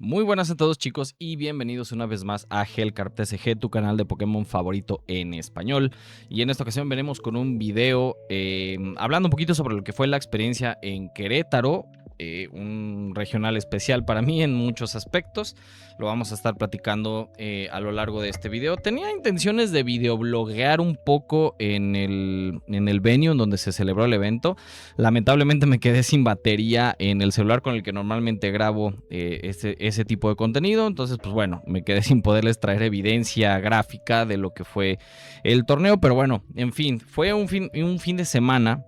Muy buenas a todos, chicos, y bienvenidos una vez más a Hellcarp TCG, tu canal de Pokémon favorito en español. Y en esta ocasión venimos con un video hablando un poquito sobre lo que fue la experiencia en Querétaro, un regional especial para mí en muchos aspectos. Lo vamos a estar platicando a lo largo de este video. Tenía intenciones de videobloguear un poco en el venue en donde se celebró el evento. Lamentablemente me quedé sin batería en el celular con el que normalmente grabo ese tipo de contenido. Entonces, pues bueno, me quedé sin poderles traer evidencia gráfica de lo que fue el torneo. Pero bueno, en fin, fue un fin de semana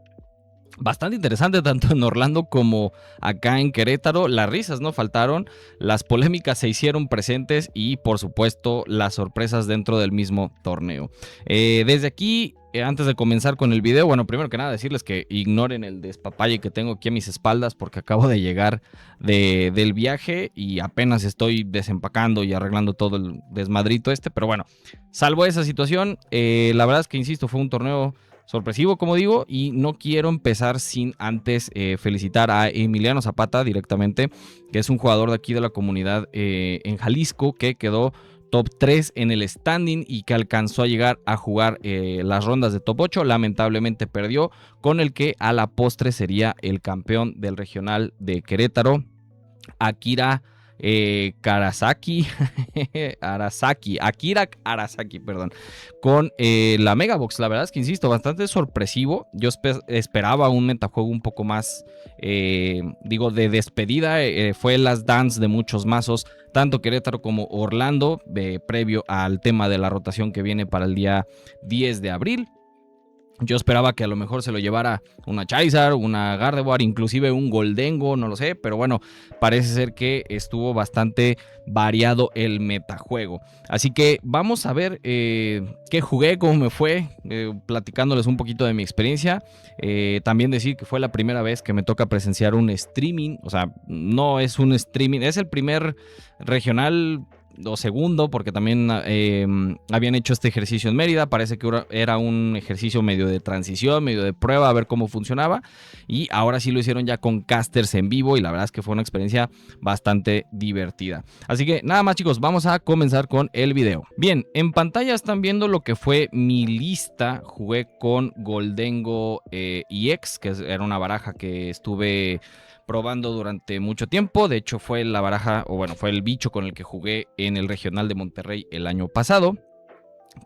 bastante interesante, tanto en Orlando como acá en Querétaro. Las risas no faltaron, las polémicas se hicieron presentes y por supuesto las sorpresas dentro del mismo torneo. Desde aquí, antes de comenzar con el video, bueno, primero que nada decirles que ignoren el despapalle que tengo aquí a mis espaldas porque acabo de llegar del viaje y apenas estoy desempacando y arreglando todo el desmadrito pero bueno, salvo esa situación, la verdad es que, insisto, fue un torneo sorpresivo, como digo, y no quiero empezar sin antes felicitar a Emiliano Zapata directamente, que es un jugador de aquí de la comunidad en Jalisco, que quedó top 3 en el standing y que alcanzó a llegar a jugar las rondas de top 8. Lamentablemente perdió, con el que a la postre sería el campeón del regional de Querétaro, Akira Karasaki, Akira Arasaki, perdón, con la Megabox. La verdad es que, insisto, bastante sorpresivo. Yo esperaba un metajuego un poco más, de despedida. Fue las dance de muchos mazos, tanto Querétaro como Orlando, previo al tema de la rotación que viene para el día 10 de abril. Yo esperaba que a lo mejor se lo llevara una Charizard, una Gardevoir, inclusive un Goldengo, no lo sé, pero bueno, parece ser que estuvo bastante variado el metajuego. Así que vamos a ver qué jugué, cómo me fue, platicándoles un poquito de mi experiencia. También decir que fue la primera vez que me toca presenciar un streaming, o sea, no es un streaming, es el primer regional o segundo, porque también habían hecho este ejercicio en Mérida. Parece que era un ejercicio medio de transición, medio de prueba, a ver cómo funcionaba, y ahora sí lo hicieron ya con casters en vivo y la verdad es que fue una experiencia bastante divertida. Así que nada más, chicos, vamos a comenzar con el video. Bien, en pantalla están viendo lo que fue mi lista. Jugué con Goldengo EX, que era una baraja que estuve probando durante mucho tiempo. De hecho, fue la baraja, o bueno, fue el bicho con el que jugué en el regional de Monterrey el año pasado.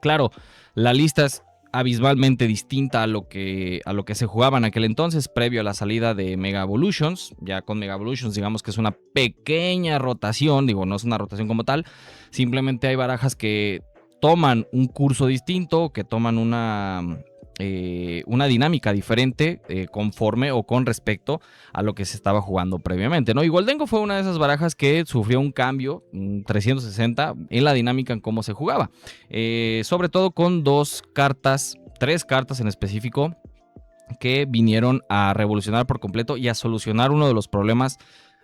Claro, la lista es abismalmente distinta a lo que se jugaba en aquel entonces, previo a la salida de Mega Evolutions. Ya con Mega Evolutions, digamos que es una pequeña rotación, digo, no es una rotación como tal, simplemente hay barajas que toman un curso distinto, que toman una dinámica diferente conforme o con respecto a lo que se estaba jugando previamente, ¿no? Y Goldengo fue una de esas barajas que sufrió un cambio 360 en la dinámica en cómo se jugaba, sobre todo con tres cartas en específico que vinieron a revolucionar por completo y a solucionar uno de los problemas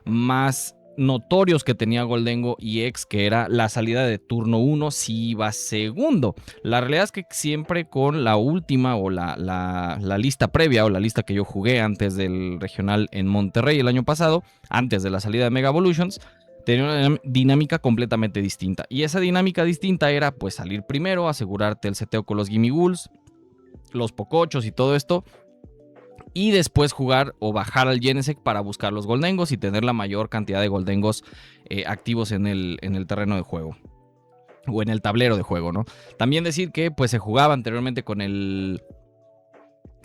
más notorios que tenía Goldengo EX, que era la salida de turno 1 si iba segundo. La realidad es que siempre con la última o la lista previa, o la lista que yo jugué antes del regional en Monterrey el año pasado, antes de la salida de Mega Evolutions, tenía una dinámica completamente distinta. Y esa dinámica distinta era pues salir primero, asegurarte el seteo con los Gimme Ghouls, los Pocochos y todo esto, y después jugar o bajar al Genesect para buscar los Goldengos y tener la mayor cantidad de Goldengos activos en el terreno de juego, o en el tablero de juego, ¿no? También decir que pues se jugaba anteriormente con el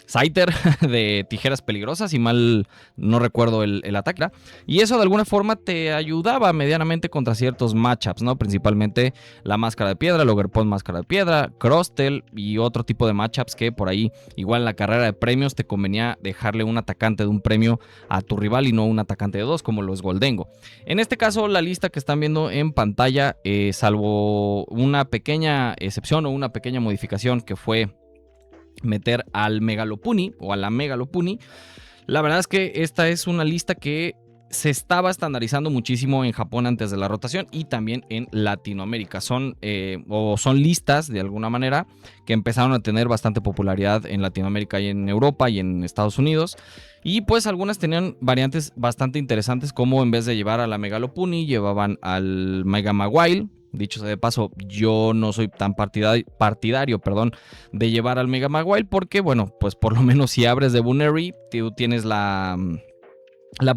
Scyther de Tijeras Peligrosas, si mal no recuerdo el ataque, y eso de alguna forma te ayudaba medianamente contra ciertos matchups, ¿no? Principalmente la Máscara de Piedra, el Ogerpon Máscara de Piedra, Crostel y otro tipo de matchups que por ahí, igual en la carrera de premios, te convenía dejarle un atacante de un premio a tu rival y no un atacante de dos, como lo es Goldengo. En este caso, la lista que están viendo en pantalla, salvo una pequeña excepción o una pequeña modificación que fue meter al Megalopuni o a la Megalopuni, la verdad es que esta es una lista que se estaba estandarizando muchísimo en Japón antes de la rotación y también en Latinoamérica. Son listas de alguna manera que empezaron a tener bastante popularidad en Latinoamérica y en Europa y en Estados Unidos. Y pues algunas tenían variantes bastante interesantes, como en vez de llevar a la Mega Lopunny, llevaban al Mega Mawile. Dicho sea de paso, yo no soy tan partidario, de llevar al Mega Mawile porque, bueno, pues por lo menos si abres de Buneary, tú tienes la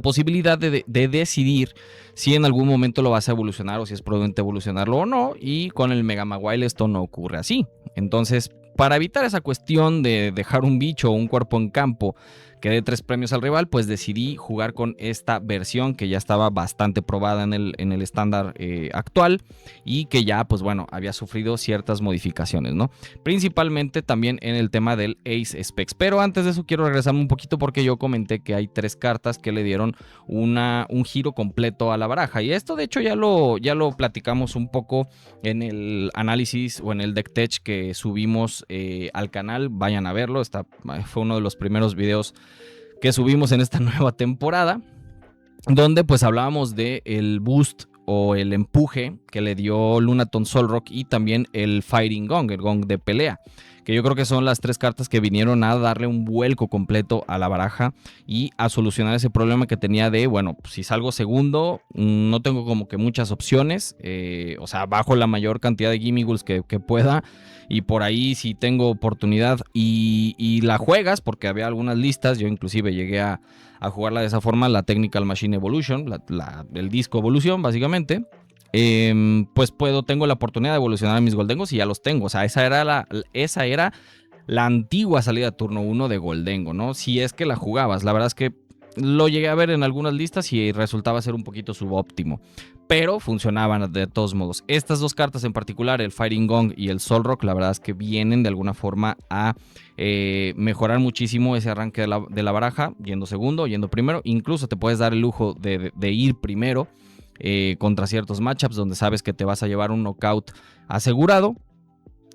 posibilidad de decidir si en algún momento lo vas a evolucionar o si es prudente evolucionarlo o no, y con el Mega Mawile esto no ocurre así. Entonces, para evitar esa cuestión de dejar un bicho o un cuerpo en campo que dé 3 premios al rival, pues decidí jugar con esta versión que ya estaba bastante probada en el estándar actual y que ya, pues bueno, había sufrido ciertas modificaciones, ¿no? Principalmente también en el tema del Ace Specs. Pero antes de eso quiero regresarme un poquito porque yo comenté que hay 3 cartas que le dieron un giro completo a la baraja. Y esto de hecho ya lo platicamos un poco en el análisis o en el deck tech que subimos al canal. Vayan a verlo, fue uno de los primeros videos que subimos en esta nueva temporada, donde pues hablábamos de el boost o el empuje que le dio Lunaton Solrock y también el Fighting Gong, el gong de pelea, que yo creo que son las 3 cartas que vinieron a darle un vuelco completo a la baraja y a solucionar ese problema que tenía de, bueno, pues si salgo segundo, no tengo como que muchas opciones, o sea, bajo la mayor cantidad de Gimmighosts que pueda, y por ahí si tengo oportunidad y la juegas, porque había algunas listas, yo inclusive llegué a jugarla de esa forma, la Technical Machine Evolution, el disco evolución básicamente, pues tengo la oportunidad de evolucionar a mis Goldengos y ya los tengo. O sea, esa era la antigua salida de turno 1 de Goldengo, ¿no? Si es que la jugabas. La verdad es que lo llegué a ver en algunas listas y resultaba ser un poquito subóptimo, pero funcionaban de todos modos. Estas 2 cartas en particular, el Fighting Gong y el Solrock, la verdad es que vienen de alguna forma a mejorar muchísimo ese arranque de la baraja, yendo segundo, yendo primero. Incluso te puedes dar el lujo de ir primero contra ciertos matchups donde sabes que te vas a llevar un knockout asegurado.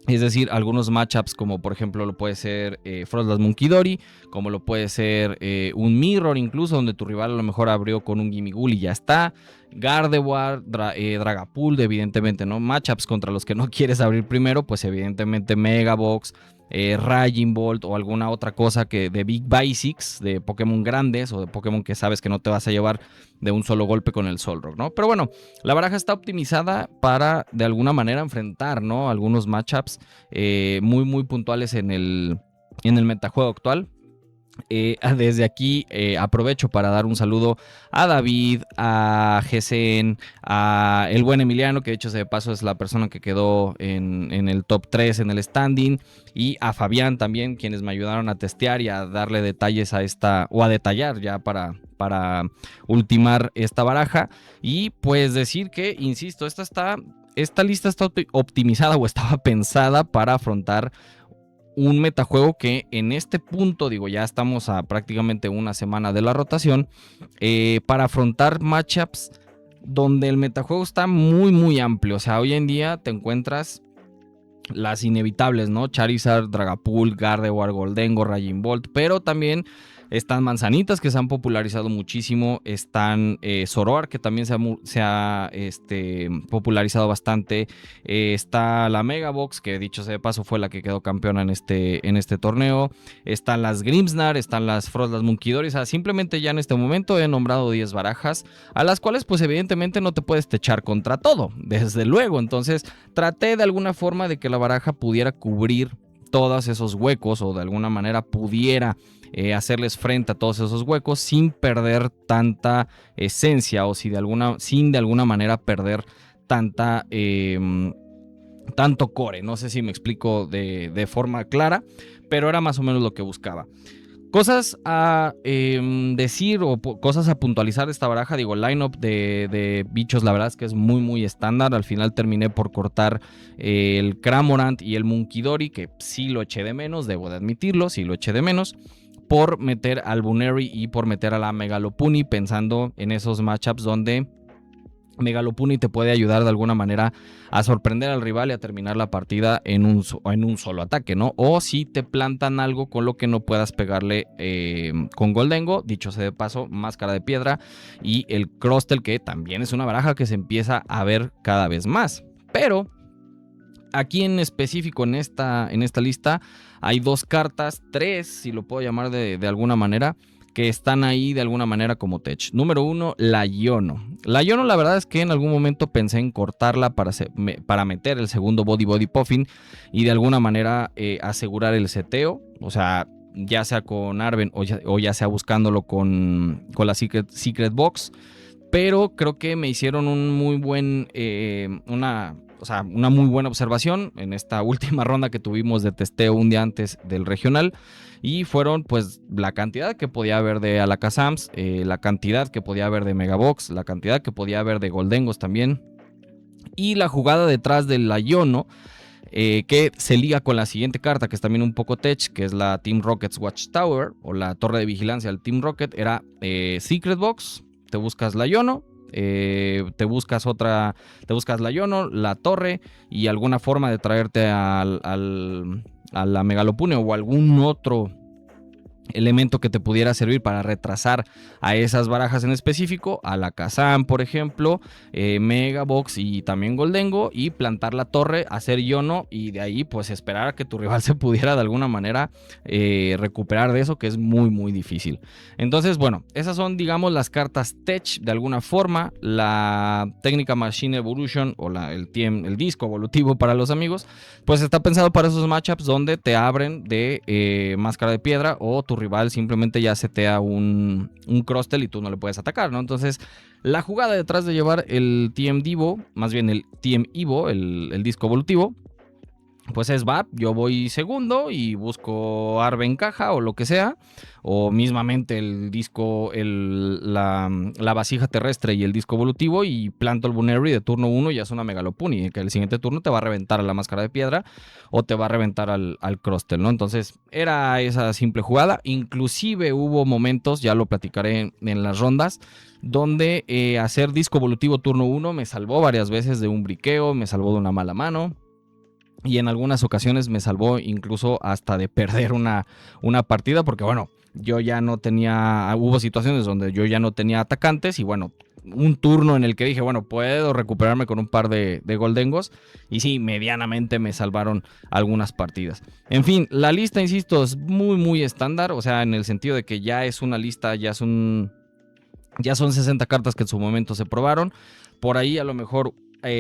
Es decir, algunos matchups como por ejemplo lo puede ser Frostlass Munkidori, como lo puede ser un Mirror incluso, donde tu rival a lo mejor abrió con un Gimmighoul y ya está. Gardevoir, Dragapult, evidentemente, ¿no? Matchups contra los que no quieres abrir primero, pues evidentemente Megabox, Raging Bolt o alguna otra cosa que de Big Basics, de Pokémon grandes o de Pokémon que sabes que no te vas a llevar de un solo golpe con el Solrock, ¿no? Pero bueno, la baraja está optimizada para de alguna manera enfrentar, ¿no? Algunos matchups muy muy puntuales en el metajuego actual. Desde aquí aprovecho para dar un saludo a David, a GCN, a el buen Emiliano, que de hecho de paso es la persona que quedó en el top 3 en el standing, y a Fabián también, quienes me ayudaron a testear y a darle detalles a esta, o a detallar ya para ultimar esta baraja. Y pues decir que, insisto, esta lista está optimizada o estaba pensada para afrontar un metajuego que en este punto, digo, ya estamos a prácticamente una semana de la rotación, para afrontar matchups donde el metajuego está muy muy amplio. O sea, hoy en día te encuentras las inevitables, ¿no? Charizard, Dragapult, Gardevoir, Goldengo, Raging Bolt, pero también están manzanitas que se han popularizado muchísimo, están Zoroark, que también se ha popularizado bastante, está la Megabox, que dicho sea de paso fue la que quedó campeona en este torneo, están las Grimmsnarr, están las Frostlass Munkidori. O sea, simplemente ya en este momento he nombrado 10 barajas, a las cuales pues evidentemente no te puedes techar contra todo, desde luego. Entonces traté de alguna forma de que la baraja pudiera cubrir todos esos huecos, o de alguna manera pudiera hacerles frente a todos esos huecos sin perder tanta esencia, o sin de alguna manera perder tanto core. No sé si me explico de forma clara, pero era más o menos lo que buscaba. Cosas a decir o cosas a puntualizar de esta baraja. Digo, el lineup de bichos, la verdad es que es muy muy estándar. Al final terminé por cortar el Cramorant y el Munkidori, que sí lo eché de menos, debo de admitirlo, sí lo eché de menos, por meter al Buneary y por meter a la Mega Lopunny, pensando en esos matchups donde Megalopuni te puede ayudar de alguna manera a sorprender al rival y a terminar la partida en un solo ataque, ¿no? O si te plantan algo con lo que no puedas pegarle con Goldengo, dicho sea de paso, Máscara de Piedra y el Crustle, que también es una baraja que se empieza a ver cada vez más. Pero aquí en específico en esta lista hay 2 cartas, 3 si lo puedo llamar de alguna manera, que están ahí de alguna manera como tech. Número 1, la Iono. La Iono, la verdad es que en algún momento pensé en cortarla para meter el segundo Body Puffin y de alguna manera asegurar el seteo. O sea, ya sea con Arven o ya sea buscándolo con la Secret Box. Pero creo que me hicieron un muy buen, una muy buena observación en esta última ronda que tuvimos de testeo un día antes del regional. Y fueron pues la cantidad que podía haber de Alakazams, la cantidad que podía haber de Megabox, la cantidad que podía haber de Goldengos también. Y la jugada detrás de la Iono, que se liga con la siguiente carta, que es también un poco tech, que es la Team Rocket's Watchtower, o la torre de vigilancia del Team Rocket, era Secret Box, te buscas la Iono, te buscas la Iono, la torre y alguna forma de traerte a la Megalopune o algún otro elemento que te pudiera servir para retrasar a esas barajas en específico, a la Kazam por ejemplo, Megabox y también Goldengo, y plantar la torre, hacer Iono y de ahí pues esperar a que tu rival se pudiera de alguna manera recuperar de eso, que es muy muy difícil. Entonces bueno, esas son digamos las cartas tech de alguna forma. La técnica Machine Evolution o el disco evolutivo para los amigos, pues está pensado para esos matchups donde te abren de Máscara de Piedra o tu rival simplemente ya setea un Crustle y tú no le puedes atacar, ¿no? Entonces, la jugada detrás de llevar el TM Divo, más bien el TM Evo, el disco evolutivo, pues yo voy segundo y busco Arven caja o lo que sea, o mismamente el disco, la vasija terrestre y el disco evolutivo, y planto el Buneary de turno 1 y es una Megalopuni, que el siguiente turno te va a reventar a la Máscara de Piedra o te va a reventar al Crustle, ¿no? Entonces era esa simple jugada. Inclusive hubo momentos, ya lo platicaré en las rondas, donde hacer disco evolutivo turno 1 me salvó varias veces de un briqueo, me salvó de una mala mano. Y en algunas ocasiones me salvó incluso hasta de perder una partida, porque bueno, yo ya no tenía, hubo situaciones donde yo ya no tenía atacantes y bueno, un turno en el que dije, bueno, puedo recuperarme con un par de Goldengos, y sí, medianamente me salvaron algunas partidas. En fin, la lista, insisto, es muy muy estándar, o sea, en el sentido de que ya es una lista, ya son 60 cartas que en su momento se probaron. Por ahí a lo mejor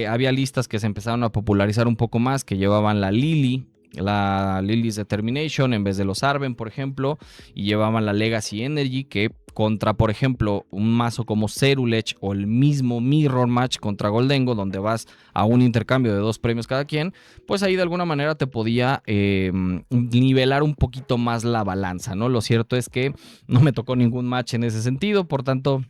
había listas que se empezaron a popularizar un poco más, que llevaban la Lily's Determination en vez de los Arven, por ejemplo, y llevaban la Legacy Energy, que contra, por ejemplo, un mazo como Cerulege o el mismo Mirror Match contra Goldengo, donde vas a un intercambio de 2 premios cada quien, pues ahí de alguna manera te podía nivelar un poquito más la balanza, ¿no? Lo cierto es que no me tocó ningún match en ese sentido, por tanto,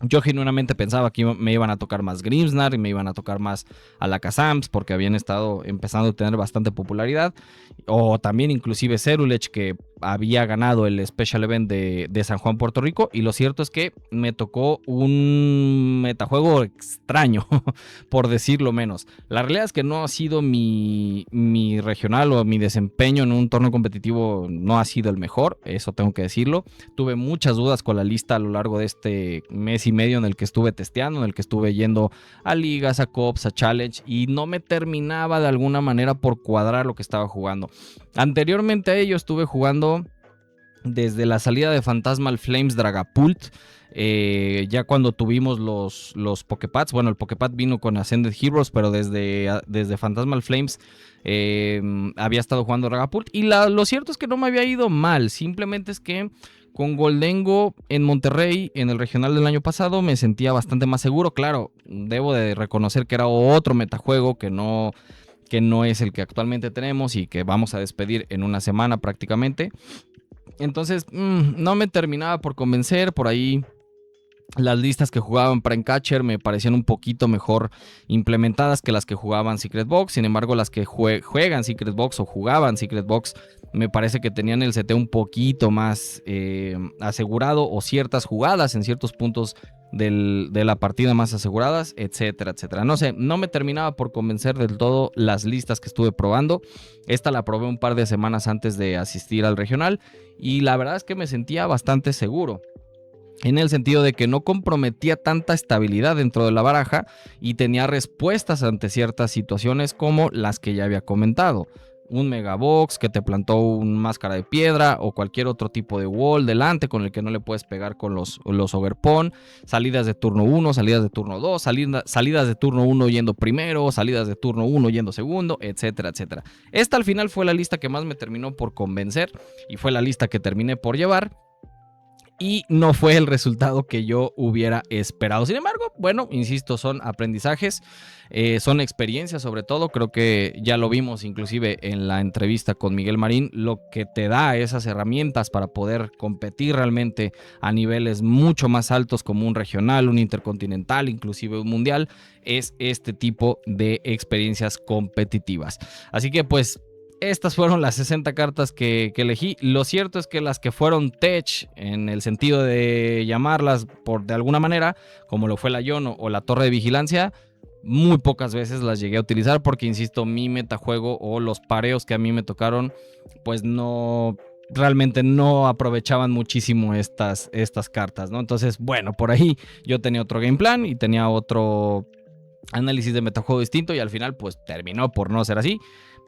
yo genuinamente pensaba que me iban a tocar más Grimmsnarr y me iban a tocar más Alakazams, porque habían estado empezando a tener bastante popularidad. O también inclusive Cerulege, que había ganado el Special Event de San Juan, Puerto Rico. Y lo cierto es que me tocó un metajuego extraño, por decirlo menos. La realidad es que no ha sido mi regional o mi desempeño en un torneo competitivo, no ha sido el mejor, eso tengo que decirlo. Tuve muchas dudas con la lista a lo largo de este mes y medio en el que estuve testeando, en el que estuve yendo a ligas, a cops, a challenge, y no me terminaba de alguna manera por cuadrar lo que estaba jugando. Anteriormente a ello estuve jugando desde la salida de Phantasmal Flames Dragapult, ya cuando tuvimos los Poképads. Bueno, el Poképad vino con Ascended Heroes, pero desde Phantasmal Flames había estado jugando Dragapult, y lo cierto es que no me había ido mal. Simplemente es que con Goldengo en Monterrey, en el regional del año pasado, me sentía bastante más seguro. Claro, debo de reconocer que era otro metajuego que no es el que actualmente tenemos y que vamos a despedir en una semana prácticamente. Entonces, no me terminaba por convencer. Por ahí las listas que jugaban Prime Catcher me parecían un poquito mejor implementadas que las que jugaban Secret Box. Sin embargo, las que juegan Secret Box o jugaban Secret Box, me parece que tenían el seteo un poquito más asegurado, o ciertas jugadas en ciertos puntos de la partida más aseguradas, etcétera, etcétera. No sé, no me terminaba por convencer del todo las listas que estuve probando. Esta la probé un par de semanas antes de asistir al regional y la verdad es que me sentía bastante seguro, en el sentido de que no comprometía tanta estabilidad dentro de la baraja y tenía respuestas ante ciertas situaciones como las que ya había comentado. Un Megabox que te plantó un máscara de piedra o cualquier otro tipo de wall delante con el que no le puedes pegar con los Overpawn, salidas de turno 1, salidas de turno 2, salidas de turno 1 yendo primero, salidas de turno 1 yendo segundo, etcétera, etcétera. Esta al final fue la lista que más me terminó por convencer y fue la lista que terminé por llevar. Y no fue el resultado que yo hubiera esperado. Sin embargo, bueno, insisto, son aprendizajes, son experiencias sobre todo. Creo que ya lo vimos inclusive en la entrevista con Miguel Marín. Lo que te da esas herramientas para poder competir realmente a niveles mucho más altos como un regional, un intercontinental, inclusive un mundial, es este tipo de experiencias competitivas. Así que pues estas fueron las 60 cartas que elegí. Lo cierto es que las que fueron tech, en el sentido de llamarlas por de alguna manera, como lo fue la Yono o la Torre de Vigilancia, muy pocas veces las llegué a utilizar porque, insisto, mi metajuego o los pareos que a mí me tocaron, pues no, realmente no aprovechaban muchísimo estas cartas, ¿no? Entonces, bueno, por ahí yo tenía otro game plan y tenía otro análisis de metajuego distinto y al final pues terminó por no ser así.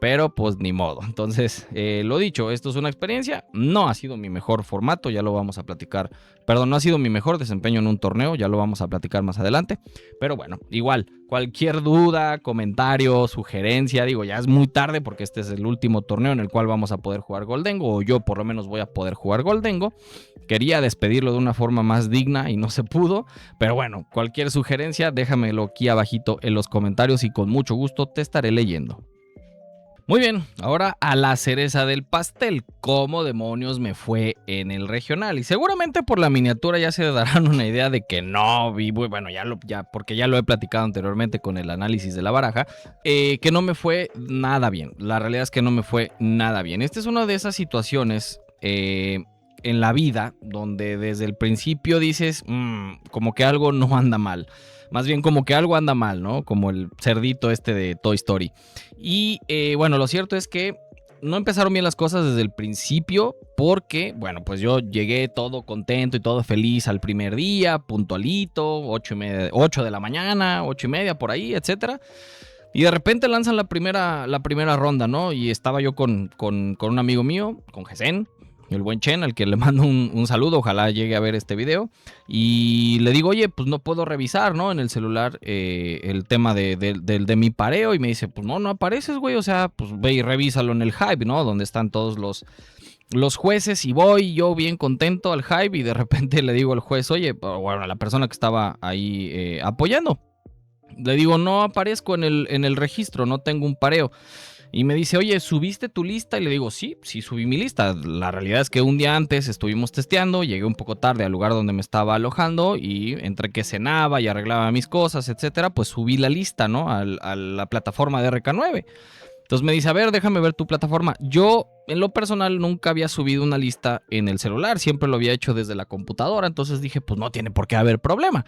Pero pues ni modo. Entonces, lo dicho, esto es una experiencia. No ha sido mi mejor formato, ya lo vamos a platicar. Perdón, no ha sido mi mejor desempeño en un torneo, ya lo vamos a platicar más adelante. Pero bueno, igual, cualquier duda, comentario, sugerencia, digo, ya es muy tarde porque este es el último torneo en el cual vamos a poder jugar Goldengo, o yo por lo menos voy a poder jugar Goldengo. Quería despedirlo de una forma más digna y no se pudo. Pero bueno, cualquier sugerencia, déjamelo aquí abajito en los comentarios y con mucho gusto te estaré leyendo. Muy bien, ahora a la cereza del pastel, ¿cómo demonios me fue en el regional? Y seguramente por la miniatura ya se darán una idea de que no vi, bueno, porque ya lo he platicado anteriormente con el análisis de la baraja, que no me fue nada bien. La realidad es que no me fue nada bien. Esta es una de esas situaciones en la vida donde desde el principio dices, como que algo no anda mal. Más bien como que algo anda mal, ¿no? Como el cerdito este de Toy Story. Y bueno, lo cierto es que no empezaron bien las cosas desde el principio porque, bueno, pues yo llegué todo contento y todo feliz al primer día, puntualito, 8 de la mañana, 8:30 por ahí, etcétera. Y de repente lanzan la primera ronda, ¿no? Y estaba yo con un amigo mío, con Gesen, el buen Chen, al que le mando un saludo, ojalá llegue a ver este video, y le digo, oye, pues no puedo revisar, ¿no? En el celular el tema de mi pareo, y me dice, pues no apareces, güey, o sea, pues ve y revísalo en el Hype, ¿no? Donde están todos los jueces, y voy yo bien contento al Hype, y de repente le digo al juez, oye, bueno, a la persona que estaba ahí apoyando, le digo, no aparezco en el registro, no tengo un pareo. Y me dice, oye, ¿subiste tu lista? Y le digo, sí subí mi lista. La realidad es que un día antes estuvimos testeando, llegué un poco tarde al lugar donde me estaba alojando y entre que cenaba y arreglaba mis cosas, etcétera, pues subí la lista, ¿no? A la plataforma de RK9. Entonces me dice, a ver, déjame ver tu plataforma. Yo, en lo personal, nunca había subido una lista en el celular, siempre lo había hecho desde la computadora, entonces dije, pues no tiene por qué haber problema.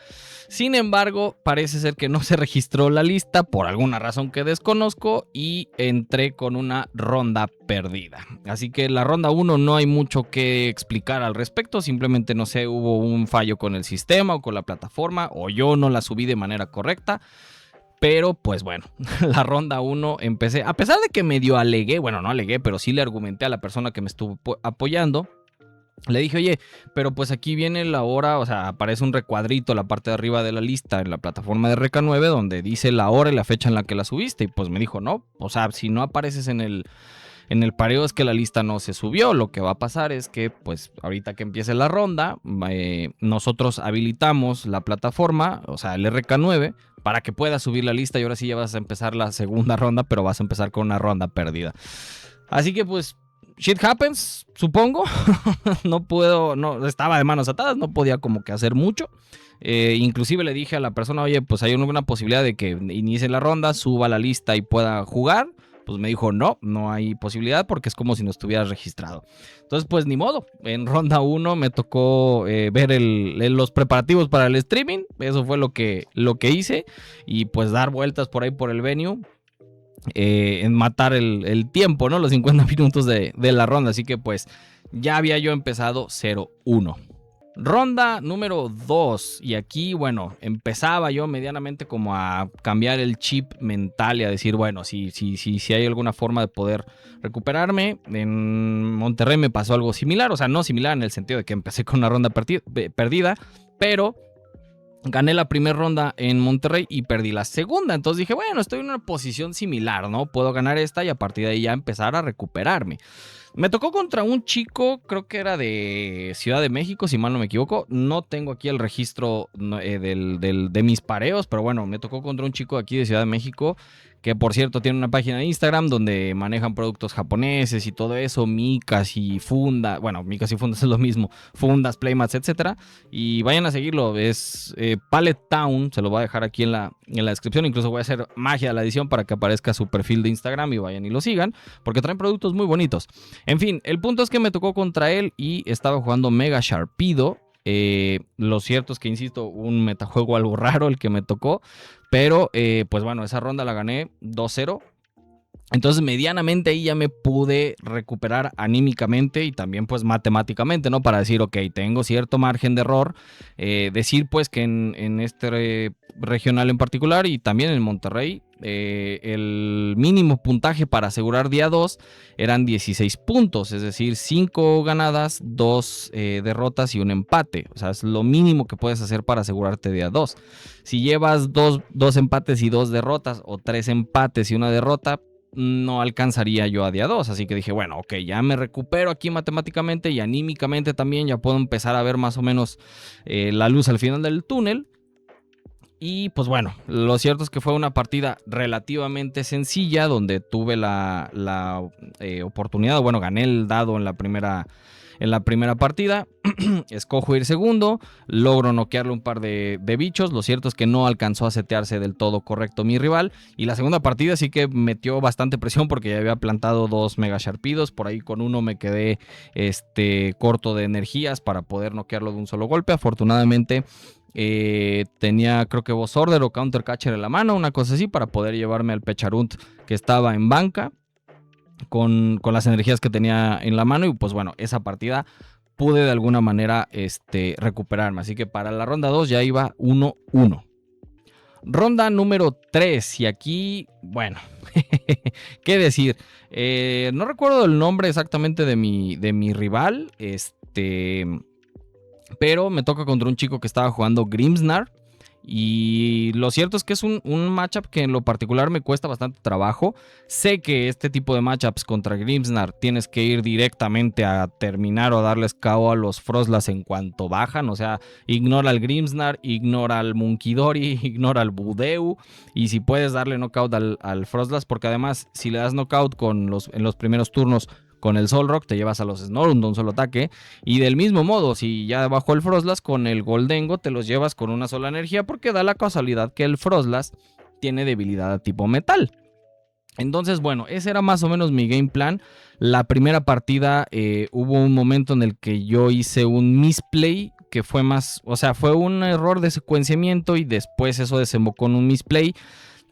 Sin embargo, parece ser que no se registró la lista por alguna razón que desconozco y entré con una ronda perdida. Así que la ronda 1 no hay mucho que explicar al respecto, simplemente no sé, hubo un fallo con el sistema o con la plataforma, o yo no la subí de manera correcta. Pero pues bueno, la ronda 1 empecé, a pesar de que medio alegué, bueno, no alegué, pero sí le argumenté a la persona que me estuvo apoyando. Le dije, oye, pero pues aquí viene la hora, o sea, aparece un recuadrito en la parte de arriba de la lista en la plataforma de RK9 donde dice la hora y la fecha en la que la subiste. Y pues me dijo, no, o sea, si no apareces en el pareo es que la lista no se subió. Lo que va a pasar es que pues ahorita que empiece la ronda, nosotros habilitamos la plataforma, o sea, el RK9, para que puedas subir la lista y ahora sí ya vas a empezar la segunda ronda, pero vas a empezar con una ronda perdida. Así que pues shit happens, supongo. No, estaba de manos atadas, no podía como que hacer mucho. Inclusive le dije a la persona, oye, pues hay una posibilidad de que inicie la ronda, suba la lista y pueda jugar. pues me dijo no hay posibilidad porque es como si no estuvieras registrado. Entonces pues ni modo, en ronda 1 me tocó ver los preparativos para el streaming, eso fue lo que hice y pues dar vueltas por ahí por el venue. En matar el tiempo, ¿no? Los 50 minutos de la ronda. Así que pues ya había yo empezado 0-1. Ronda número 2. Y aquí, bueno, empezaba yo medianamente como a cambiar el chip mental y a decir, bueno, si hay alguna forma de poder recuperarme. En Monterrey me pasó algo similar. O sea, no similar en el sentido de que empecé con una ronda perdida, pero gané la primera ronda en Monterrey y perdí la segunda. Entonces dije, bueno, estoy en una posición similar, ¿no? Puedo ganar esta y a partir de ahí ya empezar a recuperarme. Me tocó contra un chico, creo que era de Ciudad de México, si mal no me equivoco. No tengo aquí el registro de mis pareos, pero bueno, me tocó contra un chico aquí de Ciudad de México, que por cierto tiene una página de Instagram donde manejan productos japoneses y todo eso, micas y fundas. Bueno, micas y fundas es lo mismo, fundas, playmats, etcétera. Y vayan a seguirlo, es Pallet Town, se lo voy a dejar aquí en la descripción. Incluso voy a hacer magia a la edición para que aparezca su perfil de Instagram y vayan y lo sigan, porque traen productos muy bonitos. En fin, el punto es que me tocó contra él y estaba jugando Mega Sharpedo. Lo cierto es que, insisto, un metajuego algo raro el que me tocó, pero pues bueno, esa ronda la gané 2-0. Entonces medianamente ahí ya me pude recuperar anímicamente y también pues matemáticamente, ¿no? Para decir, ok, tengo cierto margen de error. Decir pues que en este regional en particular y también en Monterrey, el mínimo puntaje para asegurar día 2 eran 16 puntos, es decir, 5 ganadas, 2 derrotas y un empate. O sea, es lo mínimo que puedes hacer para asegurarte día 2. Si llevas 2 empates y 2 derrotas o 3 empates y una derrota, no alcanzaría yo a día 2, así que dije, bueno, ok, ya me recupero aquí matemáticamente y anímicamente también, ya puedo empezar a ver más o menos la luz al final del túnel. Y pues bueno, lo cierto es que fue una partida relativamente sencilla, donde tuve la oportunidad, bueno, gané el dado en la primera partida. Escojo ir segundo, logro noquearle un par de bichos. Lo cierto es que no alcanzó a setearse del todo correcto mi rival. Y la segunda partida sí que metió bastante presión porque ya había plantado 2 Mega Sharpedos. Por ahí con uno me quedé corto de energías para poder noquearlo de un solo golpe. Afortunadamente tenía, creo que Boss Order o Counter Catcher en la mano, una cosa así, para poder llevarme al Pecharunt que estaba en banca con las energías que tenía en la mano. Y pues bueno, esa partida pude de alguna manera recuperarme. Así que para la ronda 2 ya iba 1-1. Ronda número 3. Y aquí, bueno, qué decir. No recuerdo el nombre exactamente de mi rival. Pero me toca contra un chico que estaba jugando Grimmsnarr. Y lo cierto es que es un matchup que en lo particular me cuesta bastante trabajo. Sé que este tipo de matchups contra Grimmsnarr tienes que ir directamente a terminar o darles KO a los Frostlass en cuanto bajan. O sea, ignora al Grimmsnarr, ignora al Munkidori, ignora al Budeu. Y si puedes darle knockout al Frostlass, porque además si le das knockout en los primeros turnos con el Solrock, te llevas a los Snorunt de un solo ataque. Y del mismo modo, si ya bajó el Frostlass, con el Goldengo te los llevas con una sola energía, porque da la casualidad que el Frostlass tiene debilidad a tipo metal. Entonces, bueno, ese era más o menos mi game plan. La primera partida hubo un momento en el que yo hice un misplay, que fue más, o sea, fue un error de secuenciamiento y después eso desembocó en un misplay.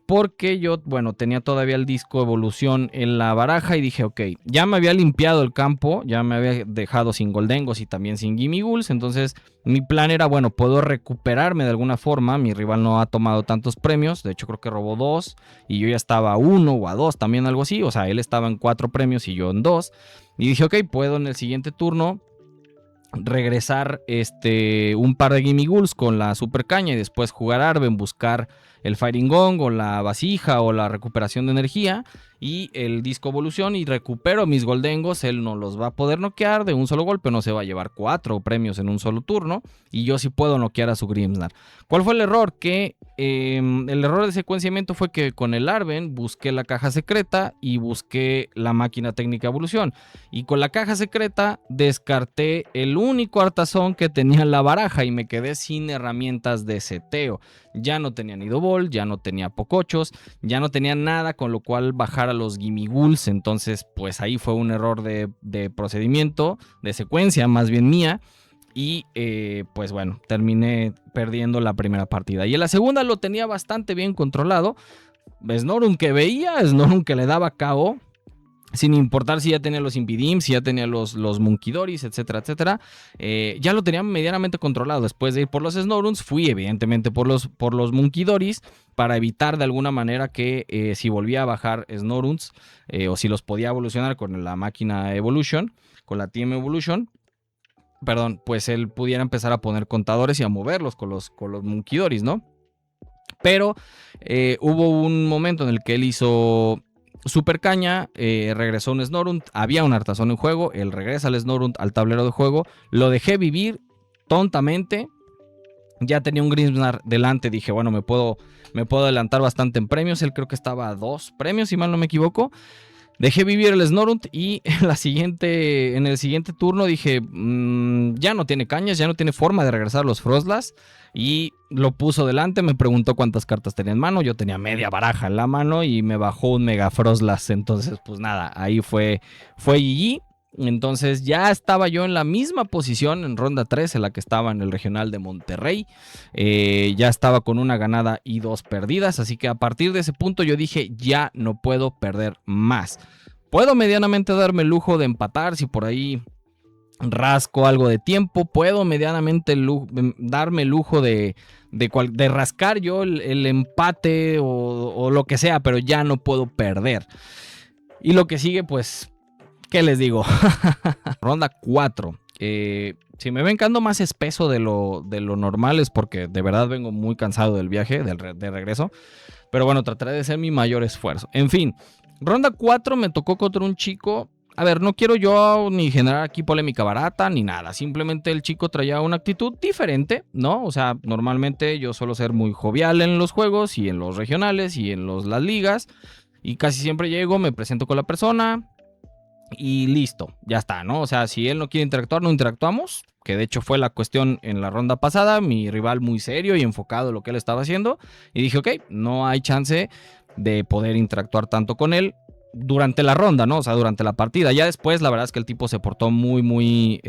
Porque yo, bueno, tenía todavía el disco Evolución en la baraja y dije, ok, ya me había limpiado el campo, ya me había dejado sin Goldengos y también sin Gimme Ghouls. Entonces mi plan era, bueno, puedo recuperarme de alguna forma. Mi rival no ha tomado tantos premios, de hecho creo que robó 2 y yo ya estaba a 1 o a 2, también algo así. O sea, él estaba en 4 premios y yo en 2. Y dije, ok, puedo en el siguiente turno regresar un par de Gimme Ghouls con la super caña y después jugar Arven, buscar el Fighting Gong o la vasija o la recuperación de energía y el disco Evolución, y recupero mis Goldengos. Él no los va a poder noquear de un solo golpe, no se va a llevar 4 premios en un solo turno y yo sí puedo noquear a su Grimmsnarr. ¿Cuál fue el error? Que el error de secuenciamiento fue que con el Arven busqué la caja secreta y busqué la máquina técnica Evolución, y con la caja secreta descarté el único artazón que tenía en la baraja y me quedé sin herramientas de seteo. Ya no tenía Nido Ball, ya no tenía Pocochos, ya no tenía nada con lo cual bajar a los Gimiguls. Entonces, pues ahí fue un error de procedimiento, de secuencia más bien mía. Y pues bueno, terminé perdiendo la primera partida. Y en la segunda lo tenía bastante bien controlado. Snorunt que veía, Snorunt que le daba KO. Sin importar si ya tenía los Impidim, si ya tenía los Munkidoris, etcétera, etcétera. Ya lo tenía medianamente controlado. Después de ir por los Snorunts, fui evidentemente por los Munkidoris para evitar de alguna manera que si volvía a bajar Snorunts o si los podía evolucionar con la máquina Evolution, con la Team Evolution, perdón, pues él pudiera empezar a poner contadores y a moverlos con los Munkidoris, ¿no? Pero hubo un momento en el que él hizo Super Caña, regresó un Snorunt, había un Artazón en juego, él regresa al Snorunt al tablero de juego, lo dejé vivir tontamente, ya tenía un Grimmsnarr delante, dije, bueno, me puedo adelantar bastante en premios, él creo que estaba a 2 premios, si mal no me equivoco. Dejé vivir el Snorunt y en el siguiente turno dije, ya no tiene cañas, ya no tiene forma de regresar los Frostlass. Y lo puso delante, me preguntó cuántas cartas tenía en mano. Yo tenía media baraja en la mano y me bajó un Mega Frostlass. Entonces, pues nada, ahí fue GG. Entonces ya estaba yo en la misma posición en ronda 3 en la que estaba en el regional de Monterrey. Ya estaba con una ganada y 2 perdidas. Así que a partir de ese punto yo dije, ya no puedo perder más. Puedo medianamente darme el lujo de empatar si por ahí rasco algo de tiempo. Puedo medianamente darme el lujo de rascar yo el empate o lo que sea. Pero ya no puedo perder. Y lo que sigue, pues, ¿qué les digo? Ronda 4. Si me ven que ando más espeso de lo normal es porque de verdad vengo muy cansado del viaje, de regreso. Pero bueno, trataré de hacer mi mayor esfuerzo. En fin, ronda 4 me tocó contra un chico. A ver, no quiero yo ni generar aquí polémica barata ni nada. Simplemente el chico traía una actitud diferente, ¿no? O sea, normalmente yo suelo ser muy jovial en los juegos y en los regionales y en las ligas. Y casi siempre llego, me presento con la persona y listo, ya está, ¿no? O sea, si él no quiere interactuar, no interactuamos. Que de hecho fue la cuestión en la ronda pasada. Mi rival muy serio y enfocado en lo que él estaba haciendo. Y dije, ok, no hay chance de poder interactuar tanto con él durante la ronda, ¿no? O sea, durante la partida. Ya después, la verdad es que el tipo se portó muy...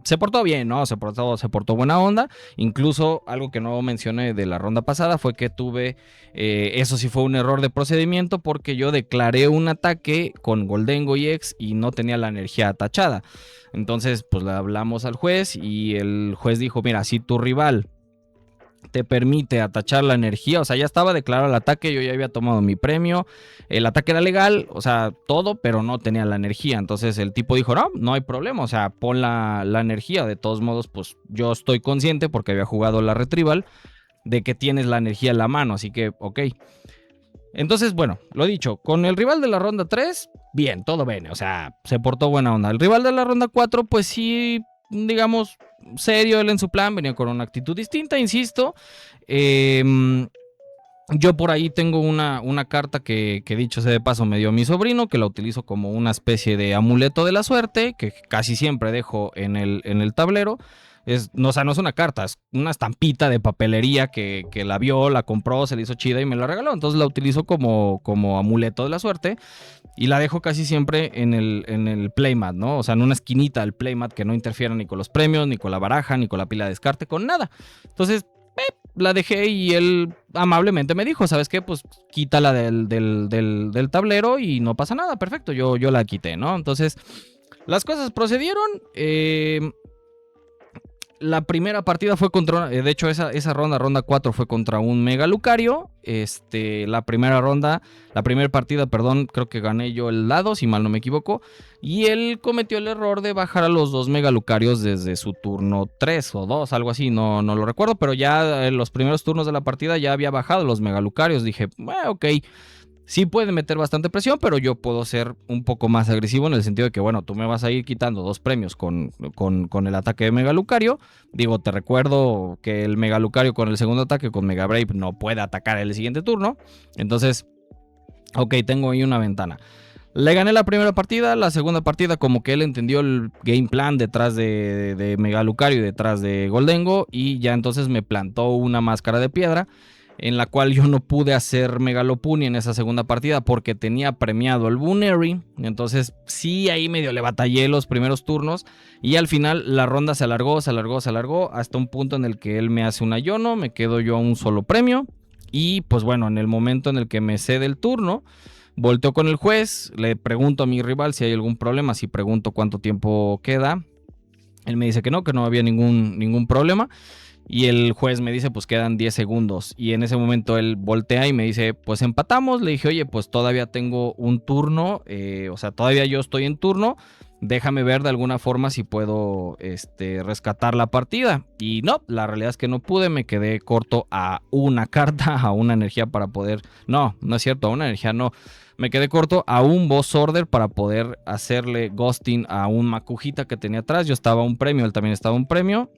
se portó bien, ¿no? Se portó buena onda. Incluso algo que no mencioné de la ronda pasada fue que tuve... eso sí fue un error de procedimiento porque yo declaré un ataque con Gholdengo EX y no tenía la energía tachada. Entonces, pues le hablamos al juez y el juez dijo, mira, si tu rival te permite atachar la energía, o sea, ya estaba declarado el ataque, yo ya había tomado mi premio, el ataque era legal, o sea, todo, pero no tenía la energía. Entonces el tipo dijo, no hay problema, o sea, pon la energía. De todos modos, pues yo estoy consciente porque había jugado la Retrieval de que tienes la energía en la mano, así que ok. Entonces, bueno, lo dicho, con el rival de la ronda 3, bien, todo bien, o sea, se portó buena onda. El rival de la ronda 4, pues sí, digamos, serio él en su plan, venía con una actitud distinta, insisto. Yo por ahí tengo una carta que dicho sea de paso me dio mi sobrino, que la utilizo como una especie de amuleto de la suerte, que casi siempre dejo en el tablero. O sea, no es una carta, es una estampita de papelería que la vio, la compró, se le hizo chida y me la regaló. Entonces la utilizo como amuleto de la suerte y la dejo casi siempre en el playmat, ¿no? O sea, en una esquinita del playmat que no interfiera ni con los premios, ni con la baraja, ni con la pila de descarte, con nada. Entonces la dejé y él amablemente me dijo, ¿sabes qué? Pues quítala del tablero y no pasa nada, perfecto, yo la quité, ¿no? Entonces las cosas procedieron. La primera partida fue contra... De hecho, esa ronda 4 fue contra un Mega Lucario. La primera partida, creo que gané yo el lado, si mal no me equivoco. Y él cometió el error de bajar a los 2 Mega Lucarios desde su turno 3 o 2, algo así, no lo recuerdo. Pero ya en los primeros turnos de la partida ya había bajado los Mega Lucarios. Dije, ok, sí puede meter bastante presión, pero yo puedo ser un poco más agresivo en el sentido de que, bueno, tú me vas a ir quitando 2 premios con el ataque de Mega Lucario. Digo, te recuerdo que el Mega Lucario con el segundo ataque, con Mega Brave, no puede atacar el siguiente turno. Entonces, ok, tengo ahí una ventana. Le gané la primera partida, la segunda partida como que él entendió el game plan detrás de Mega Lucario y detrás de Gholdengo y ya entonces me plantó una máscara de piedra. en la cual yo no pude hacer Megalopuni en esa segunda partida porque tenía premiado el Buneri. Entonces sí, ahí medio le batallé los primeros turnos y al final la ronda se alargó hasta un punto en el que él me hace una Yono, me quedo yo a un solo premio y pues bueno, en el momento en el que me cede el turno, volteo con el juez, le pregunto a mi rival si hay algún problema, si pregunto cuánto tiempo queda. Él me dice que no había ningún problema. Y el juez me dice, pues quedan 10 segundos. Y en ese momento él voltea y me dice, pues empatamos. Le dije, oye, pues todavía tengo un turno. O sea, todavía yo estoy en turno. Déjame ver de alguna forma si puedo rescatar la partida. Y no, la realidad es que no pude. Me quedé corto a una carta, a una energía para poder... No es cierto, a una energía no. Me quedé corto a un boss order para poder hacerle ghosting a un Makujita que tenía atrás. Yo estaba a un premio, él también estaba a un premio.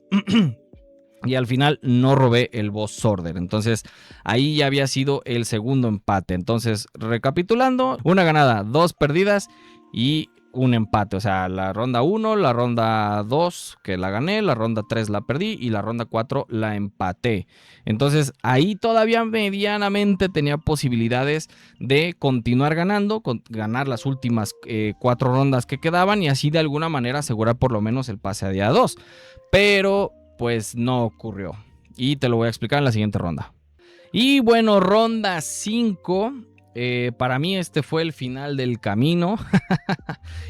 Y al final no robé el boss order. Entonces ahí ya había sido el segundo empate. Entonces, recapitulando, una ganada, 2 perdidas y un empate. O sea, la ronda 1, la ronda 2 que la gané, la ronda 3 la perdí y la ronda 4 la empaté. Entonces ahí todavía medianamente tenía posibilidades de continuar ganando, ganar las últimas 4 rondas que quedaban y así de alguna manera asegurar por lo menos el pase a día 2. Pero pues no ocurrió. Y te lo voy a explicar en la siguiente ronda. Y bueno, ronda 5. Para mí este fue el final del camino.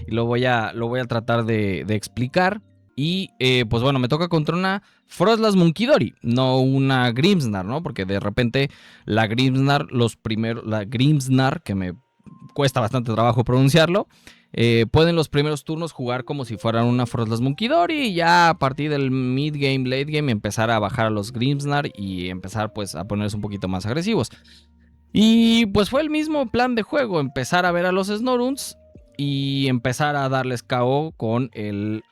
Y lo voy a tratar de explicar. Y pues bueno, me toca contra una Frostlass Munkidori, no una Grimmsnarr, ¿no? Porque de repente la Grimmsnarr, la Grimmsnarr, que me cuesta bastante trabajo pronunciarlo, pueden los primeros turnos jugar como si fueran una Frostlass Munkidori y ya a partir del mid game, late game empezar a bajar a los Grimmsnarr y empezar pues a ponerse un poquito más agresivos. Y pues fue el mismo plan de juego, empezar a ver a los Snoruns y empezar a darles KO con el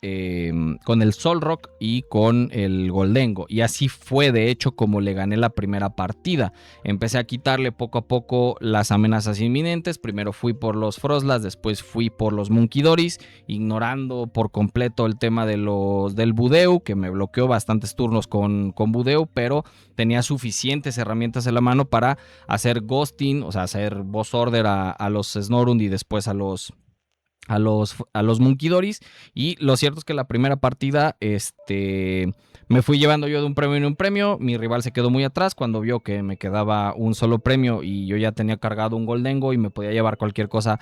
Solrock y con el Goldengo. Y así fue de hecho como le gané la primera partida. Empecé a quitarle poco a poco las amenazas inminentes. Primero fui por los Frostlass, después fui por los Munkidoris, ignorando por completo el tema del Budew, que me bloqueó bastantes turnos con Budew, pero tenía suficientes herramientas en la mano para hacer ghosting, o sea, hacer boss order a los Snorund y después a los Munkidoris. Y lo cierto es que la primera partida me fui llevando yo de un premio en un premio. Mi rival se quedó muy atrás cuando vio que me quedaba un solo premio y yo ya tenía cargado un Goldengo y me podía llevar cualquier cosa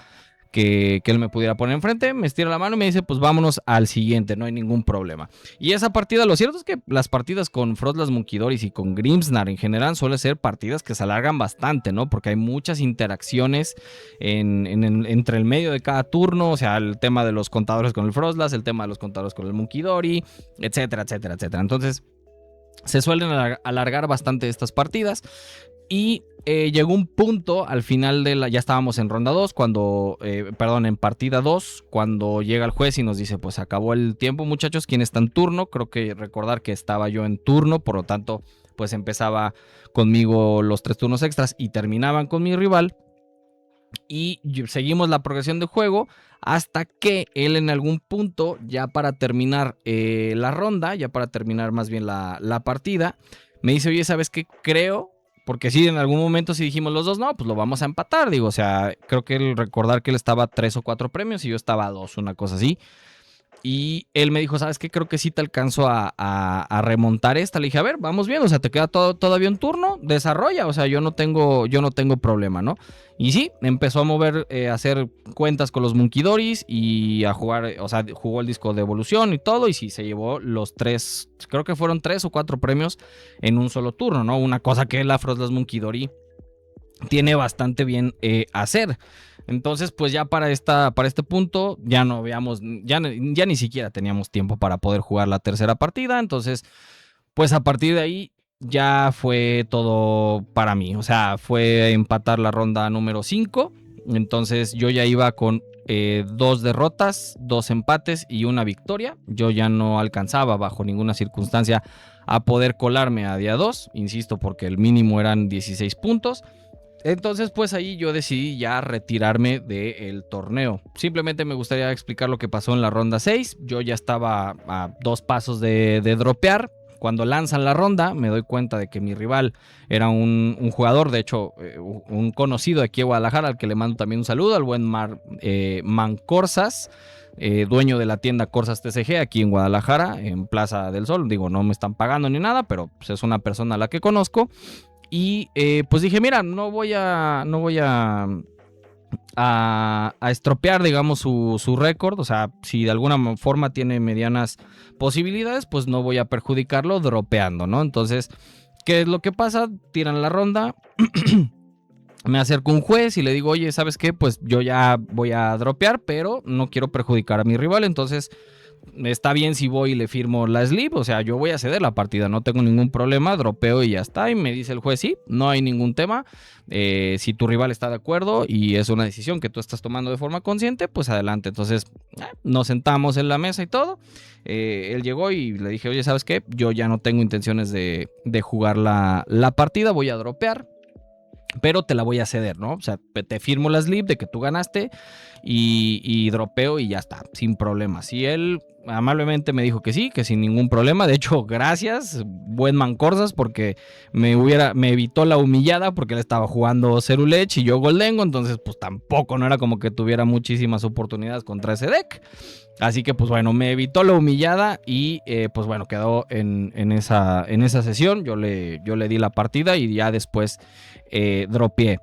que él me pudiera poner enfrente. Me estira la mano y me dice, pues vámonos al siguiente, no hay ningún problema. Y esa partida, lo cierto es que las partidas con Frostlass Munkidoris y con Grimmsnarr en general suelen ser partidas que se alargan bastante, ¿no? Porque hay muchas interacciones entre el medio de cada turno, o sea, el tema de los contadores con el Frostlass, el tema de los contadores con el Munkidori, etcétera, etcétera, etcétera. Entonces, se suelen alargar bastante estas partidas. Y llegó un punto al final ya estábamos en ronda 2, en partida 2, cuando llega el juez y nos dice, pues acabó el tiempo, muchachos, ¿quién está en turno? Creo que recordar que estaba yo en turno, por lo tanto, pues empezaba conmigo los 3 turnos extras y terminaban con mi rival. Y seguimos la progresión del juego hasta que él en algún punto, ya para terminar la ronda, ya para terminar más bien la partida, me dice, oye, ¿sabes qué? Creo... Porque sí, en algún momento sí dijimos los dos, no, pues lo vamos a empatar. Digo, o sea, creo que recordar que él estaba a 3 o 4 premios y yo estaba a 2, una cosa así. Y él me dijo, ¿sabes qué? Creo que sí te alcanzo a remontar esta. Le dije, a ver, vamos bien, o sea, te queda todavía un turno, desarrolla, o sea, yo no tengo problema, ¿no? Y sí, empezó a mover, a hacer cuentas con los Munkidoris y a jugar, o sea, jugó el disco de evolución y todo, y sí, se llevó los 3, creo que fueron 3 o 4 premios en un solo turno, ¿no? Una cosa que la Frostlass Munkidori tiene bastante bien hacer. Entonces, pues ya para este punto ya no veamos, ya ni siquiera teníamos tiempo para poder jugar la tercera partida. Entonces, pues a partir de ahí ya fue todo para mí. O sea, fue empatar la ronda número 5. Entonces yo ya iba con 2 derrotas, 2 empates y una victoria. Yo ya no alcanzaba bajo ninguna circunstancia a poder colarme a día 2. Insisto, porque el mínimo eran 16 puntos. Entonces, pues ahí yo decidí ya retirarme del torneo. Simplemente me gustaría explicar lo que pasó en la ronda 6. Yo ya estaba a 2 pasos de dropear Cuando lanzan la ronda, me doy cuenta de que mi rival era un jugador, de hecho, un conocido de aquí de Guadalajara, al que le mando también un saludo, al buen Man Corsas, dueño de la tienda Corsas TCG aquí en Guadalajara, en Plaza del Sol. Digo, no me están pagando ni nada, pero pues, es una persona a la que conozco. Y pues dije, mira, no voy a estropear, digamos, su récord. O sea, si de alguna forma tiene medianas posibilidades, pues no voy a perjudicarlo dropeando, ¿no? Entonces, ¿qué es lo que pasa? Tiran la ronda. Me acerco a un juez y le digo, oye, ¿sabes qué? Pues yo ya voy a dropear, pero no quiero perjudicar a mi rival. Entonces, está bien si voy y le firmo la sleeve. O sea, yo voy a ceder la partida, no tengo ningún problema, dropeo y ya está. Y me dice el juez, sí, no hay ningún tema. Si tu rival está de acuerdo y es una decisión que tú estás tomando de forma consciente, pues adelante. Entonces, nos sentamos en la mesa y todo. Él llegó y le dije, oye, ¿sabes qué? Yo ya no tengo intenciones de jugar la partida, voy a dropear, pero te la voy a ceder, ¿no? O sea, te firmo la sleeve de que tú ganaste y dropeo y ya está, sin problemas. Y él amablemente me dijo que sí, que sin ningún problema. De hecho, gracias, buen Mancorzas, porque me evitó la humillada, porque él estaba jugando Cerulech y yo Goldengo. Entonces, pues tampoco no era como que tuviera muchísimas oportunidades contra ese deck. Así que, pues bueno, me evitó la humillada y pues bueno, quedó en esa sesión. Yo le di la partida y ya después dropeé.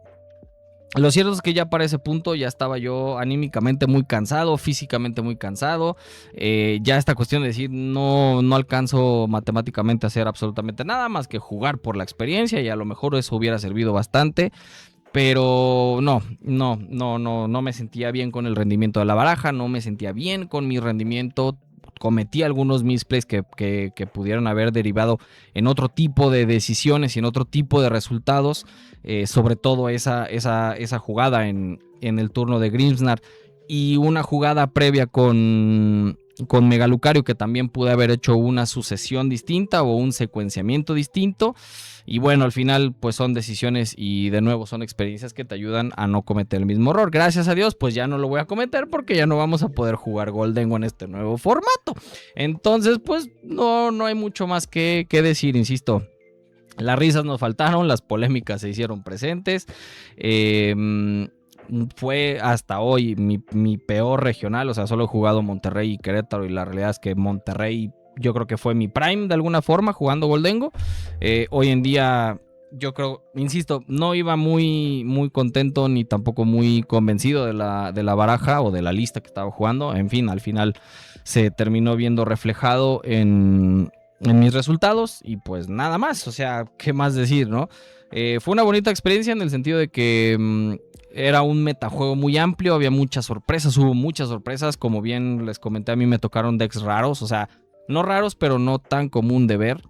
Lo cierto es que ya para ese punto ya estaba yo anímicamente muy cansado, físicamente muy cansado. Ya esta cuestión de decir no alcanzo matemáticamente a hacer absolutamente nada más que jugar por la experiencia, y a lo mejor eso hubiera servido bastante. Pero no me sentía bien con el rendimiento de la baraja, no me sentía bien con mi rendimiento. Cometí algunos misplays que pudieron haber derivado en otro tipo de decisiones y en otro tipo de resultados. Sobre todo esa jugada en el turno de Grimsnar y una jugada previa con Megalucario, que también pude haber hecho una sucesión distinta o un secuenciamiento distinto. Y bueno, al final pues son decisiones y de nuevo son experiencias que te ayudan a no cometer el mismo error. Gracias a Dios pues ya no lo voy a cometer, porque ya no vamos a poder jugar Goldengo en este nuevo formato. Entonces pues no hay mucho más que decir, insisto. Las risas nos faltaron, las polémicas se hicieron presentes. Fue hasta hoy mi peor regional. O sea, solo he jugado Monterrey y Querétaro, y la realidad es que Monterrey yo creo que fue mi prime de alguna forma jugando Goldengo. Hoy en día yo creo, insisto, no iba muy contento ni tampoco muy convencido de la baraja o de la lista que estaba jugando. En fin, al final se terminó viendo reflejado en mis resultados y pues nada más. O sea, ¿qué más decir, no? Fue una bonita experiencia en el sentido de que era un metajuego muy amplio, había muchas sorpresas, hubo muchas sorpresas. Como bien les comenté, a mí me tocaron decks raros, o sea, no raros, pero no tan común de ver,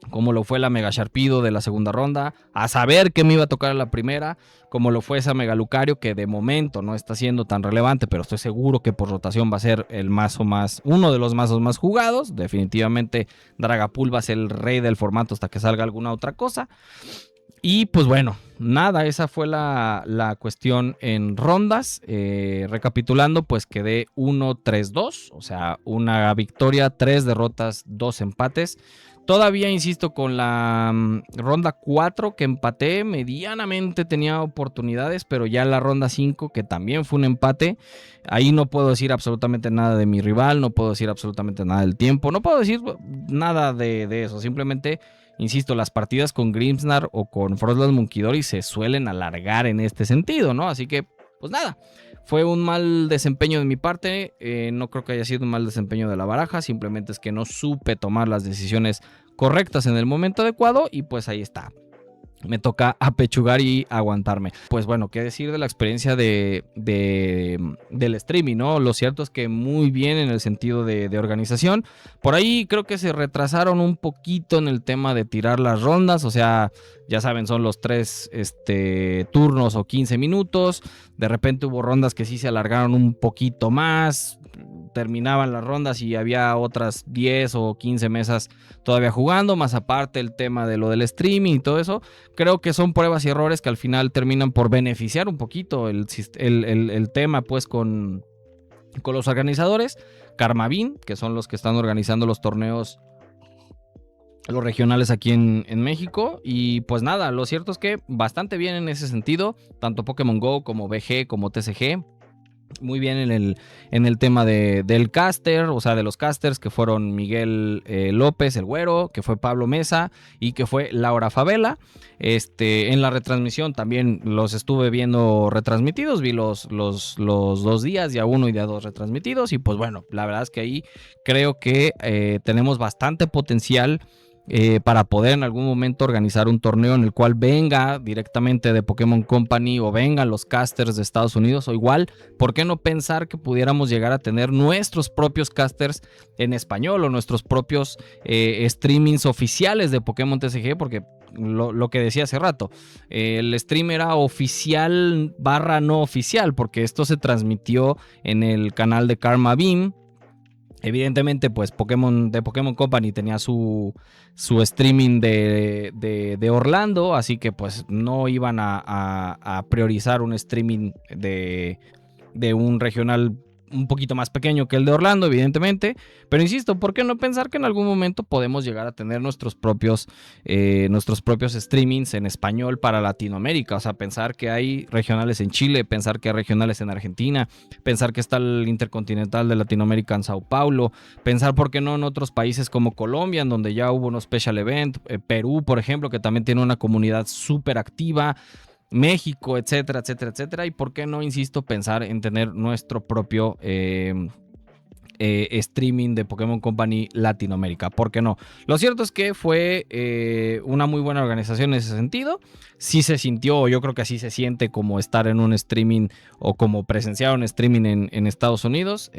como lo fue la Mega Sharpedo de la segunda ronda, a saber que me iba a tocar la primera, como lo fue esa Mega Lucario, que de momento no está siendo tan relevante, pero estoy seguro que por rotación va a ser el mazo uno de los mazos más jugados. Definitivamente Dragapult va a ser el rey del formato hasta que salga alguna otra cosa. Y pues bueno, nada, esa fue la cuestión en rondas. Recapitulando, pues quedé 1-3-2, o sea, una victoria, 3 derrotas, 2 empates. Todavía insisto con la ronda 4 que empaté, medianamente tenía oportunidades, pero ya la ronda 5, que también fue un empate, ahí no puedo decir absolutamente nada de mi rival, no puedo decir absolutamente nada del tiempo, no puedo decir nada de eso. Simplemente, insisto, las partidas con Grimsnar o con Frostland Munkidori se suelen alargar en este sentido, ¿no? Así que, pues nada, fue un mal desempeño de mi parte. No creo que haya sido un mal desempeño de la baraja, simplemente es que no supe tomar las decisiones correctas en el momento adecuado y pues ahí está. Me toca apechugar y aguantarme. Pues bueno, qué decir de la experiencia del streaming, ¿no? Lo cierto es que muy bien en el sentido de organización. Por ahí creo que se retrasaron un poquito en el tema de tirar las rondas. O sea, ya saben, son los 3 turnos o 15 minutos. De repente hubo rondas que sí se alargaron un poquito más. Terminaban las rondas y había otras 10 o 15 mesas todavía jugando, más aparte el tema de lo del streaming y todo eso. Creo que son pruebas y errores que al final terminan por beneficiar un poquito el tema pues con los organizadores. Karmavin, que son los que están organizando los torneos los regionales aquí en México. Y pues nada, lo cierto es que bastante bien en ese sentido, tanto Pokémon Go como BG como TCG. Muy bien en el tema del caster, o sea, de los casters, que fueron Miguel López, el Güero, que fue Pablo Mesa y que fue Laura Favela. En la retransmisión también los estuve viendo retransmitidos, vi los 2 días, día 1 y día 2 retransmitidos. Y pues bueno, la verdad es que ahí creo que tenemos bastante potencial para poder en algún momento organizar un torneo en el cual venga directamente de Pokémon Company o vengan los casters de Estados Unidos, o igual, ¿por qué no pensar que pudiéramos llegar a tener nuestros propios casters en español o nuestros propios streamings oficiales de Pokémon TCG? Porque lo que decía hace rato, el stream era oficial barra no oficial, porque esto se transmitió en el canal de Karma Beam. Evidentemente, pues de Pokémon Company tenía su streaming de Orlando, así que pues no iban a priorizar un streaming de un regional un poquito más pequeño que el de Orlando, evidentemente. Pero insisto, ¿por qué no pensar que en algún momento podemos llegar a tener nuestros propios streamings en español para Latinoamérica? O sea, pensar que hay regionales en Chile, pensar que hay regionales en Argentina, pensar que está el Intercontinental de Latinoamérica en Sao Paulo, pensar por qué no en otros países como Colombia, en donde ya hubo unos special event, Perú, por ejemplo, que también tiene una comunidad súper activa, México, etcétera, etcétera, etcétera. Y por qué no, insisto, pensar en tener nuestro propio streaming de Pokémon Company Latinoamérica. ¿Por qué no? Lo cierto es que fue una muy buena organización en ese sentido. Sí se sintió, yo creo que así se siente como estar en un streaming o como presenciar un streaming en Estados Unidos.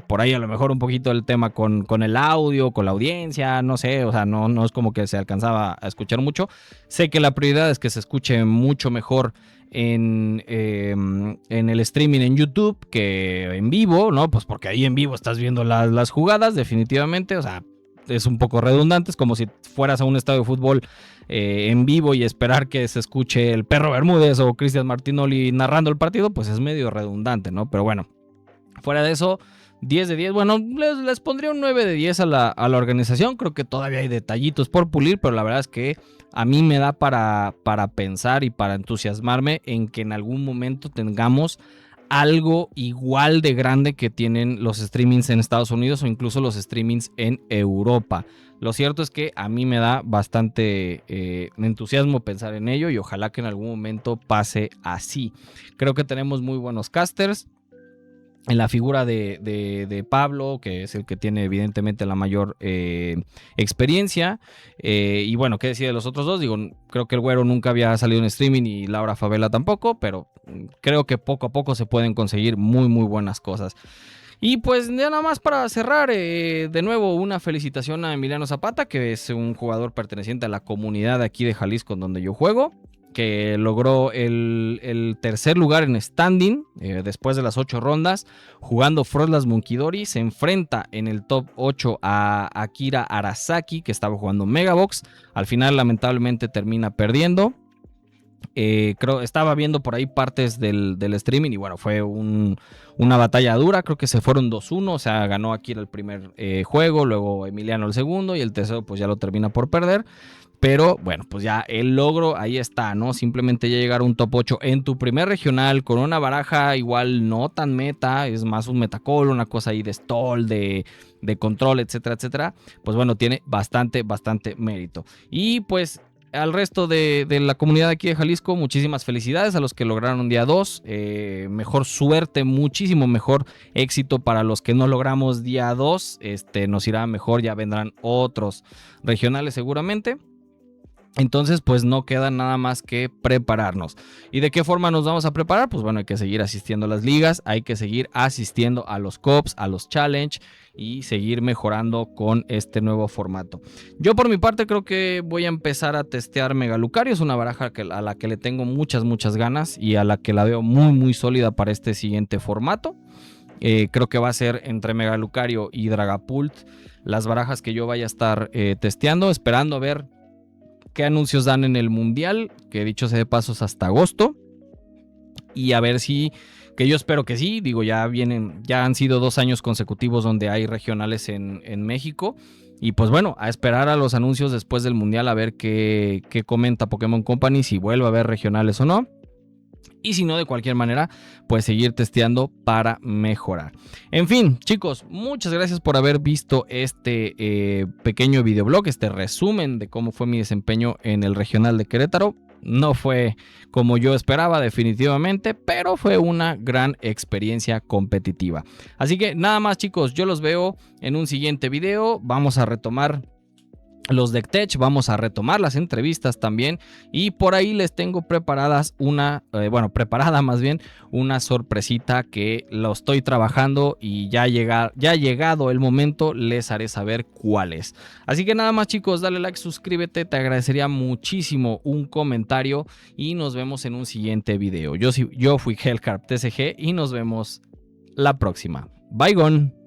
Por ahí a lo mejor un poquito el tema con el audio, con la audiencia, no sé, o sea, no es como que se alcanzaba a escuchar mucho. Sé que la prioridad es que se escuche mucho mejor en el streaming en YouTube que en vivo, ¿no? Pues porque ahí en vivo estás viendo las jugadas, definitivamente. O sea, es un poco redundante. Es como si fueras a un estadio de fútbol en vivo y esperar que se escuche el Perro Bermúdez o Cristian Martinoli narrando el partido, pues es medio redundante, ¿no? Pero bueno, fuera de eso, 10 de 10. Bueno, les pondría un 9 de 10 a la organización. Creo que todavía hay detallitos por pulir, pero la verdad es que a mí me da para pensar y para entusiasmarme en que en algún momento tengamos algo igual de grande que tienen los streamings en Estados Unidos o incluso los streamings en Europa. Lo cierto es que a mí me da bastante entusiasmo pensar en ello y ojalá que en algún momento pase así. Creo que tenemos muy buenos casters. En la figura de Pablo, que es el que tiene evidentemente la mayor experiencia. Y bueno, ¿qué decir de los otros dos? Digo, creo que el Güero nunca había salido en streaming y Laura Favela tampoco, pero creo que poco a poco se pueden conseguir muy, muy buenas cosas. Y pues ya nada más para cerrar, de nuevo una felicitación a Emiliano Zapata, que es un jugador perteneciente a la comunidad de aquí de Jalisco en donde yo juego, que logró el tercer lugar en standing después de las 8 rondas, jugando Froslas Munkidori. Se enfrenta en el top 8 a Akira Arasaki, que estaba jugando Megabox. Al final lamentablemente termina perdiendo. Creo estaba viendo por ahí partes del streaming y bueno, fue una batalla dura. Creo que se fueron 2-1, o sea, ganó Akira el primer juego, luego Emiliano el segundo y el tercero pues ya lo termina por perder. Pero bueno, pues ya el logro ahí está, ¿no? Simplemente ya llegar a un top 8 en tu primer regional con una baraja igual no tan meta, es más un metacall, una cosa ahí de stall, de control, etcétera, etcétera. Pues bueno, tiene bastante, bastante mérito. Y pues al resto de la comunidad aquí de Jalisco, muchísimas felicidades a los que lograron día 2. Mejor suerte, muchísimo mejor éxito para los que no logramos día 2. Nos irá mejor, ya vendrán otros regionales seguramente. Entonces, pues no queda nada más que prepararnos. ¿Y de qué forma nos vamos a preparar? Pues bueno, hay que seguir asistiendo a las ligas, hay que seguir asistiendo a los Cups, a los Challenge y seguir mejorando con este nuevo formato. Yo por mi parte creo que voy a empezar a testear Mega Lucario. Es una baraja a la que le tengo muchas, muchas ganas y a la que la veo muy, muy sólida para este siguiente formato. Creo que va a ser entre Mega Lucario y Dragapult las barajas que yo vaya a estar testeando, esperando a ver qué anuncios dan en el mundial, que dicho sea de pasos hasta agosto, y a ver si, que yo espero que sí, digo, ya han sido 2 años consecutivos donde hay regionales en México, Y pues bueno, a esperar a los anuncios después del Mundial a ver qué comenta Pokémon Company, si vuelve a haber regionales o no. Y si no, de cualquier manera, pues seguir testeando para mejorar. En fin, chicos, muchas gracias por haber visto este pequeño videoblog, este resumen de cómo fue mi desempeño en el regional de Querétaro. No fue como yo esperaba, definitivamente, pero fue una gran experiencia competitiva. Así que nada más, chicos, yo los veo en un siguiente video. Vamos a retomar los Deck Tech, vamos a retomar las entrevistas también, y por ahí les tengo preparadas preparada más bien una sorpresita que lo estoy trabajando y ya llegado el momento les haré saber cuál es. Así que nada más, chicos, dale like, suscríbete, te agradecería muchísimo un comentario y nos vemos en un siguiente video. Yo fui Hellcarp TCG y nos vemos la próxima. Bye, gone.